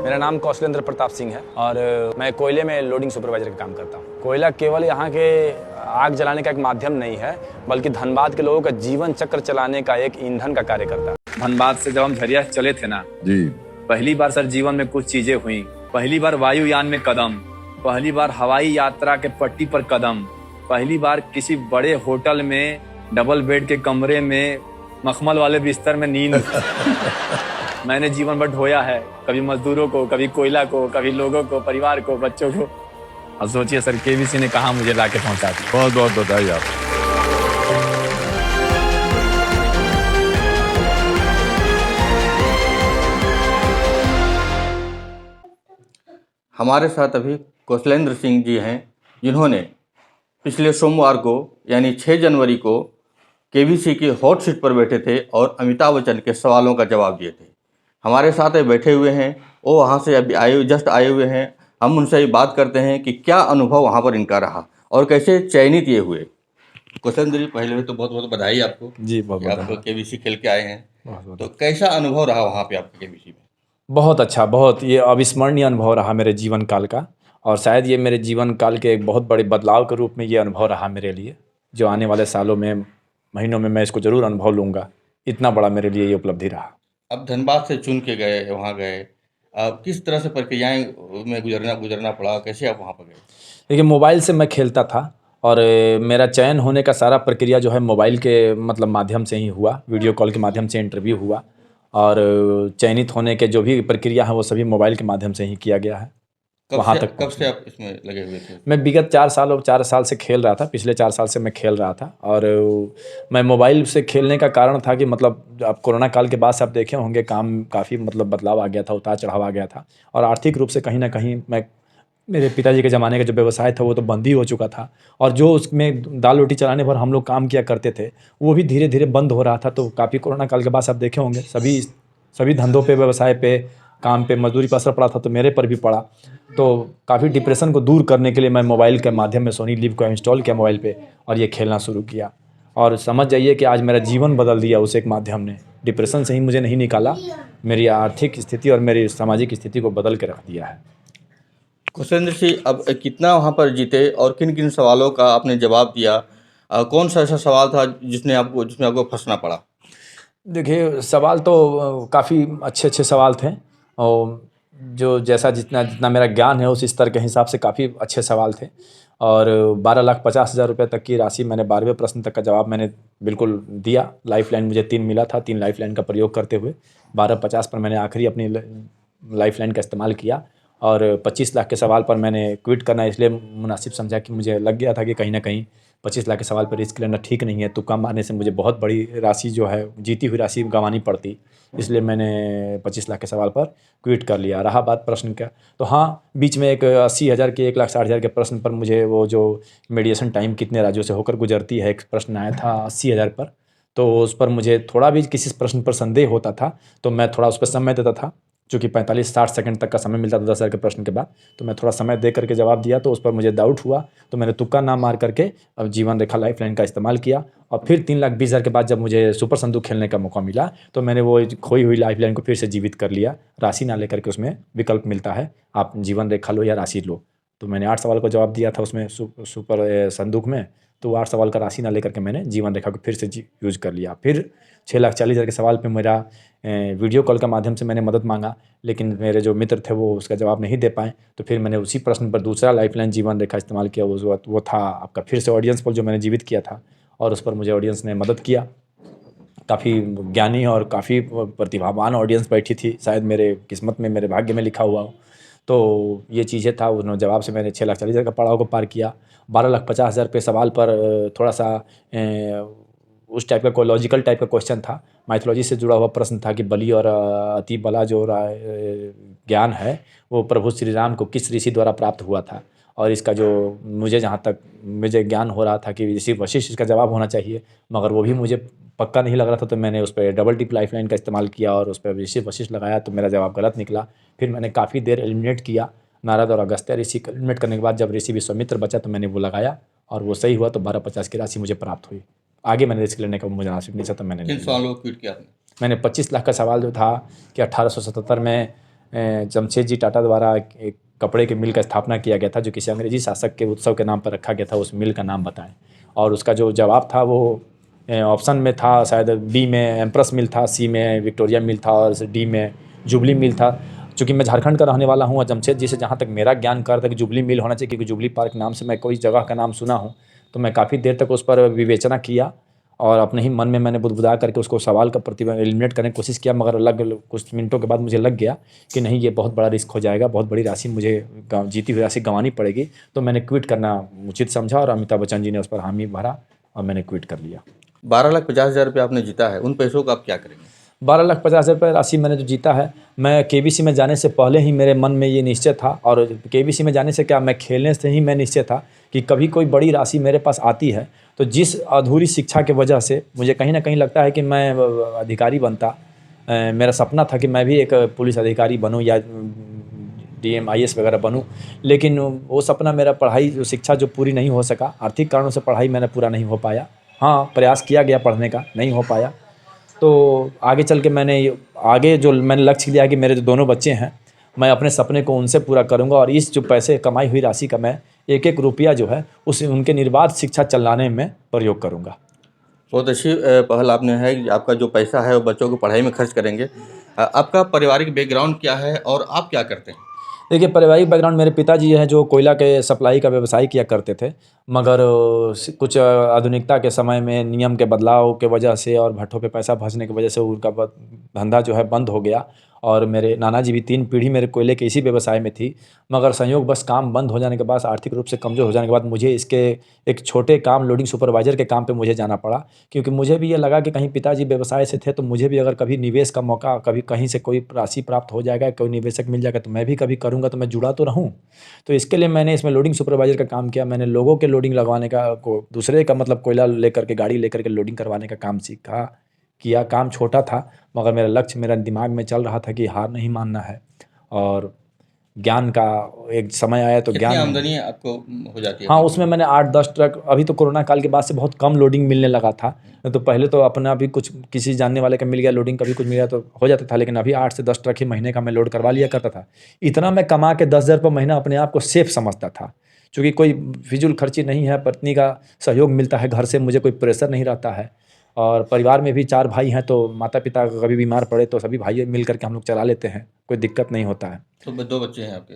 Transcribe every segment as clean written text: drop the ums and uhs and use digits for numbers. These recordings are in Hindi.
मेरा नाम कौशलेंद्र प्रताप सिंह है और मैं कोयले में लोडिंग सुपरवाइजर का काम करता हूँ। कोयला केवल यहाँ के आग जलाने का एक माध्यम नहीं है, बल्कि धनबाद के लोगों का जीवन चक्र चलाने का एक ईंधन का कार्य करता है। धनबाद से जब हम झरिया चले थे ना जी, पहली बार सर जीवन में कुछ चीजें हुई। पहली बार वायुयान में कदम, पहली बार हवाई यात्रा के पट्टी पर कदम, पहली बार किसी बड़े होटल में डबल बेड के कमरे में मखमल वाले बिस्तर में नींद मैंने जीवन भर ढोया है, कभी मजदूरों को, कभी कोयला को, कभी लोगों को, परिवार को, बच्चों को। अब सोचिए सर, केबीसी ने कहा मुझे लाके पहुंचा दिया। बहुत बहुत बधाई आप। हमारे साथ अभी कौशलेंद्र सिंह जी हैं, जिन्होंने पिछले सोमवार को यानी 6 जनवरी को केबीसी की हॉट सीट पर बैठे थे और अमिताभ बच्चन के सवालों का जवाब दिए थे। हमारे साथ बैठे हुए हैं, वो वहाँ से अभी जस्ट आए हुए हैं। हम उनसे बात करते हैं कि क्या अनुभव वहाँ पर इनका रहा और कैसे चयनित ये हुए। कौशलेंद्र जी, पहले में तो बहुत बहुत बधाई आपको जी। बहुत आप केबीसी खेल के आए हैं, तो कैसा अनुभव रहा वहाँ पे आपके केबीसी में? बहुत अच्छा, बहुत ये अविस्मरणीय अनुभव रहा मेरे जीवन काल का, और शायद ये मेरे जीवन काल के एक बहुत बड़े बदलाव के रूप में ये अनुभव रहा मेरे लिए, जो आने वाले सालों में, महीनों में मैं इसको ज़रूर अनुभव लूँगा। इतना बड़ा मेरे लिए ये उपलब्धि रहा। अब धनबाद से चुन के गए, वहाँ गए, अब किस तरह से प्रक्रियाएं में गुजरना पड़ा, कैसे आप वहाँ पर गए? देखिए, मोबाइल से मैं खेलता था और मेरा चयन होने का सारा प्रक्रिया जो है मोबाइल के मतलब माध्यम से ही हुआ। वीडियो कॉल के माध्यम से इंटरव्यू हुआ और चयनित होने के जो भी प्रक्रिया है वो सभी मोबाइल के माध्यम से ही किया गया है। कब से आप इसमें लगे हुए थे? मैं विगत 4 साल से खेल रहा था। पिछले 4 साल से मैं खेल रहा था और मैं मोबाइल से खेलने का कारण था कि मतलब अब कोरोना काल के बाद से आप देखे होंगे, काम काफ़ी मतलब बदलाव आ गया था, उतार चढ़ाव आ गया था, और आर्थिक रूप से कहीं ना कहीं मेरे पिताजी के ज़माने का जो व्यवसाय था वो तो बंद ही हो चुका था, और जो उसमें दाल रोटी चलाने पर हम लोग काम किया करते थे वो भी धीरे धीरे बंद हो रहा था। तो काफ़ी कोरोना काल के बाद आप देखे होंगे सभी धंधों पे, व्यवसाय पे, काम पे, मजदूरी पर असर पड़ा था, तो मेरे पर भी पड़ा। तो काफ़ी डिप्रेशन को दूर करने के लिए मैं मोबाइल के माध्यम में सोनी लिव को इंस्टॉल किया मोबाइल पे और ये खेलना शुरू किया, और समझ जाइए कि आज मेरा जीवन बदल दिया उस एक माध्यम ने। डिप्रेशन से ही मुझे नहीं निकाला, मेरी आर्थिक स्थिति और मेरी सामाजिक स्थिति को बदल के रख दिया है। कौशलेंद्र जी, अब कितना वहाँ पर जीते और किन किन सवालों का आपने जवाब दिया? कौन सा ऐसा सवाल था जिसमें आपको फंसना पड़ा? देखिए, सवाल तो काफ़ी अच्छे सवाल थे, और जो जितना मेरा ज्ञान है उस स्तर के हिसाब से काफ़ी अच्छे सवाल थे, और 12,50,000 रुपये तक की राशि मैंने 12वें प्रश्न तक का जवाब मैंने बिल्कुल दिया। लाइफलाइन मुझे 3 मिला था, 3 लाइफलाइन का प्रयोग करते हुए 12,50 पर मैंने आखिरी अपनी लाइफलाइन का इस्तेमाल किया, और 25 लाख के सवाल पर मैंने क्विट करना इसलिए मुनासिब समझा कि मुझे लग गया था कि कहीं ना कहीं 25 लाख के सवाल पर रिस्क लेना ठीक नहीं है। तुक्का मारने से मुझे बहुत बड़ी राशि जो है, जीती हुई राशि गंवानी पड़ती, इसलिए मैंने 25 लाख के सवाल पर क्विट कर लिया। रहा बात प्रश्न का, तो हाँ, बीच में एक 80,000 के 1,60,000 के प्रश्न पर मुझे वो जो मेडिएशन टाइम कितने राज्यों से होकर गुजरती है, एक प्रश्न आया था 80,000 पर, तो उस पर मुझे थोड़ा भी किसी प्रश्न पर संदेह होता था तो मैं थोड़ा उस पर समय देता था, चूँकि 45-60 सेकंड तक का समय मिलता था 10,000 के प्रश्न के बाद, तो मैं थोड़ा समय दे करके जवाब दिया। तो उस पर मुझे डाउट हुआ तो मैंने तुक्का ना मार करके अब जीवन रेखा लाइफलाइन का इस्तेमाल किया, और फिर 3,20,000 के बाद जब मुझे सुपर संदूक खेलने का मौका मिला तो मैंने वो खोई हुई लाइफलाइन को फिर से जीवित कर लिया। राशि ना लेकर के उसमें विकल्प मिलता है, आप जीवन रेखा लो या राशि लो, तो मैंने 8 सवाल का जवाब दिया था उसमें सुपर संदूक में, तो 8 सवाल का राशि ना लेकर के मैंने जीवन रेखा को फिर से यूज़ कर लिया। फिर 6,40,000 के सवाल पे मेरा वीडियो कॉल के माध्यम से मैंने मदद मांगा, लेकिन मेरे जो मित्र थे वो उसका जवाब नहीं दे पाए, तो फिर मैंने उसी प्रश्न पर दूसरा लाइफलाइन जीवन रेखा इस्तेमाल किया। वो था आपका फिर से ऑडियंस पोल जो मैंने जीवित किया था, और उस पर मुझे ऑडियंस ने मदद किया। काफ़ी ज्ञानी और काफ़ी प्रतिभावान ऑडियंस बैठी थी, शायद मेरे किस्मत में, मेरे भाग्य में लिखा हुआ हो। तो ये चीज़ें था, उन्होंने जवाब से मैंने 6,40,000 का पड़ाव को पार किया। 12,50,000 पे सवाल पर थोड़ा सा उस टाइप का कोई लॉजिकल टाइप का क्वेश्चन था, माइथोलॉजी से जुड़ा हुआ प्रश्न था कि बलि और अति बला जो ज्ञान है वो प्रभु श्री राम को किस ऋषि द्वारा प्राप्त हुआ था, और इसका जो मुझे जहाँ तक मुझे ज्ञान हो रहा था कि ऋषि वशिष्ठ इसका जवाब होना चाहिए, मगर वो भी मुझे पक्का नहीं लग रहा था, तो मैंने उस पर डबल टिप लाइफलाइन का इस्तेमाल किया और उस पर ऋषि वशिष्ठ लगाया, तो मेरा जवाब गलत निकला। फिर मैंने काफ़ी देर एलिमिनेट किया, नारद और अगस्त्य ऋषि को एलिमिनेट करने के बाद जब ऋषि विश्वामित्र बचा तो मैंने वो लगाया और वो सही हुआ, तो 12,50 की राशि मुझे प्राप्त हुई। आगे मैंने रिस्क लेने का मुझे नहीं चाहता, मैंने किन सवालों को क्विट किया आपने? मैंने 25 लाख का सवाल जो था कि 1877 में जमशेद जी टाटा द्वारा एक कपड़े के मिल का स्थापना किया गया था, जो किसी अंग्रेजी शासक के उत्सव के नाम पर रखा गया था, उस मिल का नाम बताएं। और उसका जो जवाब था वो ऑप्शन में था, शायद बी में एम्प्रेस मिल था, सी में विक्टोरिया मिल था और डी में जुबली मिल था। चूँकि मैं झारखंड का रहने वाला हूँ और जमशेद जी से जहाँ तक मेरा ज्ञान कर था कि जुबली मिल होना चाहिए, क्योंकि जुबली पार्क नाम से मैं कोई जगह का नाम सुना हूँ, तो मैं काफ़ी देर तक उस पर विवेचना किया और अपने ही मन में मैंने बुदबुदा करके उसको सवाल का एलिमिनेट करने की कोशिश किया, मगर कुछ मिनटों के बाद मुझे लग गया कि नहीं, ये बहुत बड़ा रिस्क हो जाएगा, बहुत बड़ी राशि मुझे जीती हुई राशि गंवानी पड़ेगी। तो मैंने क्विट करना उचित समझा और अमिताभ बच्चन जी ने उस पर हामी भरा और मैंने क्विट कर लिया। 12,50,000 आपने जीता है, उन पैसों का आप क्या करेंगे? 12,50,000 राशि मैंने जो जीता है, मैं केबीसी में जाने से पहले ही मेरे मन में ये निश्चय था, और केबीसी में जाने से क्या, मैं खेलने से ही मैं निश्चय था कि कभी कोई बड़ी राशि मेरे पास आती है तो जिस अधूरी शिक्षा की वजह से मुझे कहीं ना कहीं लगता है कि मैं अधिकारी बनता। मेरा सपना था कि मैं भी एक पुलिस अधिकारी बनूं या डीएम आईएएस वगैरह बनूं, लेकिन वो सपना मेरा पढ़ाई जो शिक्षा जो पूरी नहीं हो सका, आर्थिक कारणों से पढ़ाई मैंने पूरा नहीं हो पाया। हाँ, प्रयास किया गया पढ़ने का, नहीं हो पाया। तो आगे चल के आगे जो मैंने लक्ष्य लिया कि मेरे जो दोनों बच्चे हैं, मैं अपने सपने को उनसे पूरा करूंगा और इस जो पैसे कमाई हुई राशि का मैं एक एक रुपया जो है उसे उनके निर्बाध शिक्षा चलाने में प्रयोग करूंगा। बहुत अच्छी पहल आपने है कि आपका जो पैसा है वो बच्चों को पढ़ाई में खर्च करेंगे। आपका पारिवारिक बैकग्राउंड क्या है और आप क्या करते हैं? देखिए, पारिवारिक बैकग्राउंड, मेरे पिताजी हैं जो कोयला के सप्लाई का व्यवसाय किया करते थे, मगर कुछ आधुनिकता के समय में नियम के बदलाव के वजह से और भट्ठों पे पैसा फंसने की वजह से उनका धंधा जो है बंद हो गया। और मेरे नाना जी भी 3 पीढ़ी मेरे कोयले के इसी व्यवसाय में थी, मगर संयोग बस काम बंद हो जाने के बाद, आर्थिक रूप से कमज़ोर हो जाने के बाद मुझे इसके एक छोटे काम लोडिंग सुपरवाइज़र के काम पे मुझे जाना पड़ा, क्योंकि मुझे भी ये लगा कि कहीं पिताजी व्यवसाय से थे तो मुझे भी अगर कभी निवेश का मौका, कभी कहीं से कोई राशि प्राप्त हो जाएगा, कोई निवेशक मिल जाएगा तो मैं भी कभी करूँगा, तो मैं जुड़ा तो रहूँ। तो इसके लिए मैंने इसमें लोडिंग सुपरवाइज़र का काम किया। मैंने लोगों के लोडिंग लगवाने का, को दूसरे का मतलब कोयला लेकर के, गाड़ी लेकर के लोडिंग करवाने का काम सीखा, किया। काम छोटा था मगर मेरा लक्ष्य मेरा दिमाग में चल रहा था कि हार नहीं मानना है। और ज्ञान का एक समय आया तो कितनी ज्ञान, आमदनी आपको हो जाती है हाँ, अपनी उसमें कमाई? मैंने 8-10 ट्रक, अभी तो कोरोना काल के बाद से बहुत कम लोडिंग मिलने लगा था। नहीं तो पहले तो अपना भी कुछ किसी जानने वाले का मिल गया लोडिंग, कभी कुछ मिल गया तो हो जाता था, लेकिन अभी 8 से 10 ट्रक ही महीने का मैं लोड करवा लिया करता था। इतना मैं कमा के 10,000 रुपये महीना अपने आप को सेफ समझता था, चूँकि कोई फिजूल खर्ची नहीं है, पत्नी का सहयोग मिलता है घर से, मुझे कोई प्रेशर नहीं रहता है। और परिवार में भी 4 भाई हैं, तो माता-पिता कभी बीमार पड़े तो सभी भाई मिल कर के हम लोग चला लेते हैं, कोई दिक्कत नहीं होता है। तो 2 बच्चे हैं आपके?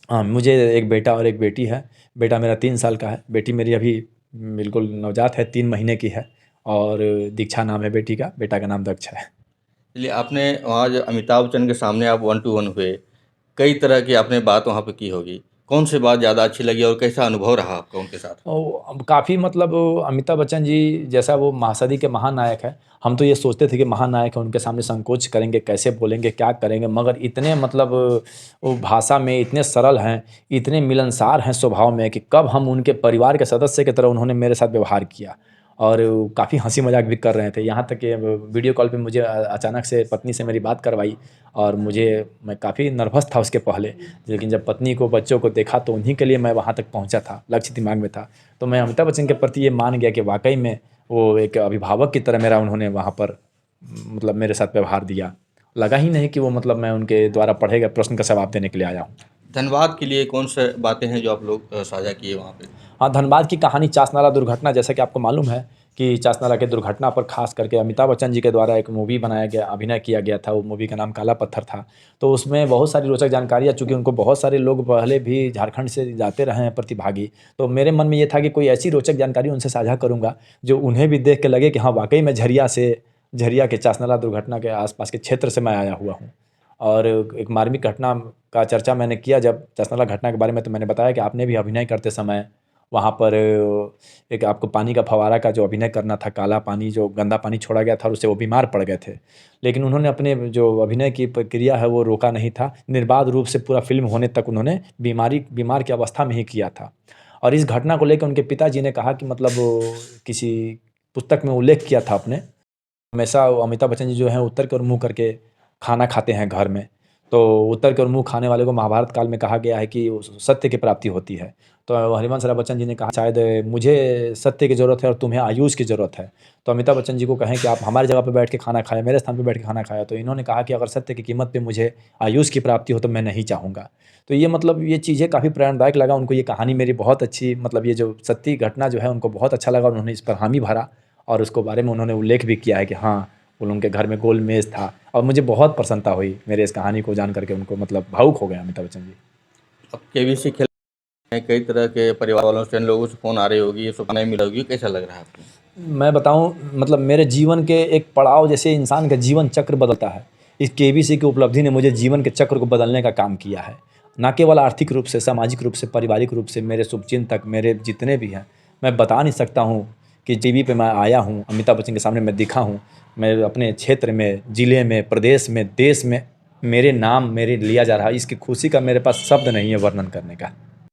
हाँ, मुझे एक बेटा और एक बेटी है। बेटा मेरा 3 साल का है, बेटी मेरी अभी बिल्कुल नवजात है, 3 महीने की है। और दीक्षा नाम है बेटी का, बेटा का नाम दक्ष है। चलिए, आपने वहाँ जो अमिताभ बच्चन के सामने आप 1 टू 1 हुए, कई तरह की आपने बात वहाँ पे की होगी। कौन सी बात ज़्यादा अच्छी लगी और कैसा अनुभव रहा आपका उनके साथ? अब काफ़ी मतलब अमिताभ बच्चन जी जैसा वो महासदी के महानायक हैं, हम तो ये सोचते थे कि महानायक हैं, उनके सामने संकोच करेंगे, कैसे बोलेंगे, क्या करेंगे, मगर इतने मतलब वो भाषा में इतने सरल हैं, इतने मिलनसार हैं स्वभाव में कि कब हम उनके परिवार के सदस्य की तरह उन्होंने मेरे साथ व्यवहार किया। और काफ़ी हँसी मज़ाक भी कर रहे थे, यहाँ तक कि वीडियो कॉल पे मुझे अचानक से पत्नी से मेरी बात करवाई और मैं काफ़ी नर्वस था उसके पहले, लेकिन जब पत्नी को, बच्चों को देखा तो उन्हीं के लिए मैं वहाँ तक पहुँचा था, लक्ष्य दिमाग में था। तो मैं अमिताभ बच्चन के प्रति ये मान गया कि वाक़ई में वो एक अभिभावक की तरह मेरा उन्होंने वहाँ पर मतलब मेरे साथ व्यवहार दिया। लगा ही नहीं कि वो मतलब मैं उनके द्वारा पढ़े गए प्रश्न का जवाब देने के लिए आया हूँ। धन्यवाद के लिए कौन से बातें हैं जो आप लोग साझा किए वहाँ पे? हाँ, धनबाद की कहानी, चास नाला दुर्घटना, जैसा कि आपको मालूम है कि चास नाला की दुर्घटना पर ख़ास करके अमिताभ बच्चन जी के द्वारा एक मूवी बनाया गया, अभिनय किया गया था। वो मूवी का नाम काला पत्थर था। तो उसमें बहुत सारी रोचक जानकारियाँ, चूँकि उनको बहुत सारे लोग पहले भी झारखंड से जाते रहे हैं प्रतिभागी, तो मेरे मन में ये था कि कोई ऐसी रोचक जानकारी उनसे साझा करूँगा जो उन्हें भी देख के लगे कि हाँ, वाक़ई में झरिया के चास नाला दुर्घटना के आस-पास के क्षेत्र से मैं आया हुआ हूँ। और एक मार्मिक घटना का चर्चा मैंने किया जब चास नाला घटना के बारे में, तो मैंने बताया कि आपने भी अभिनय करते समय वहाँ पर एक आपको पानी का फव्वारा का जो अभिनय करना था, काला पानी जो गंदा पानी छोड़ा गया था और उससे वो बीमार पड़ गए थे। लेकिन उन्होंने अपने जो अभिनय की प्रक्रिया है वो रोका नहीं था। निर्बाध रूप से पूरा फ़िल्म होने तक उन्होंने बीमार की अवस्था में ही किया था। और इस घटना को लेकर उनके पिताजी ने कहा कि मतलब वो किसी पुस्तक में उल्लेख किया था अपने, हमेशा अमिताभ बच्चन जी जो हैं उत्तर की ओर मुँह करके खाना खाते हैं घर में। तो उत्तर की ओर मुँह खाने वाले को महाभारत काल में कहा गया है कि उस सत्य की प्राप्ति होती है। तो हरिवंश राय बच्चन जी ने कहा शायद मुझे सत्य की ज़रूरत है और तुम्हें आयुष की ज़रूरत है। तो अमिताभ बच्चन जी को कहें कि आप हमारी जगह पे बैठ के खाना खाएँ, मेरे स्थान पे बैठ के खाना खाएँ। तो इन्होंने कहा कि अगर सत्य की कीमत पे मुझे आयुष की प्राप्ति हो तो मैं नहीं चाहूँगा। तो ये मतलब ये चीज़ें काफ़ी प्रेरणादायक लगा उनको, ये कहानी मेरी बहुत अच्छी, मतलब ये जो सत्य घटना जो है उनको बहुत अच्छा लगा। उन्होंने इस पर हामी भरा और उसको बारे में उन्होंने उल्लेख भी किया है कि हाँ, उनके घर में गोल मेज़ था। और मुझे बहुत प्रसन्नता हुई मेरे इस कहानी को जान करके, उनको मतलब भावुक हो गए अमिताभ बच्चन जी। अब केबीसी खेल में कई तरह के परिवार वालों से, लोगों से फ़ोन आ रही होगी, ये शुभकामनाएं नहीं मिला होगी, कैसा लग रहा है आपको? मैं बताऊँ, मतलब मेरे जीवन के एक पड़ाव जैसे इंसान का जीवन चक्र बदलता है, इस केबीसी की उपलब्धि ने मुझे जीवन के चक्र को बदलने का काम किया है। ना केवल आर्थिक रूप से, सामाजिक रूप से, पारिवारिक रूप से, मेरे शुभचिंतक, मेरे जितने भी हैं, मैं बता नहीं सकता हूँ कि टीवी पे मैं आया हूँ, अमिताभ बच्चन के सामने मैं दिखा हूँ। मैं अपने क्षेत्र में, ज़िले में, प्रदेश में, देश में मेरे नाम मेरे लिया जा रहा है, इसकी खुशी का मेरे पास शब्द नहीं है वर्णन करने का।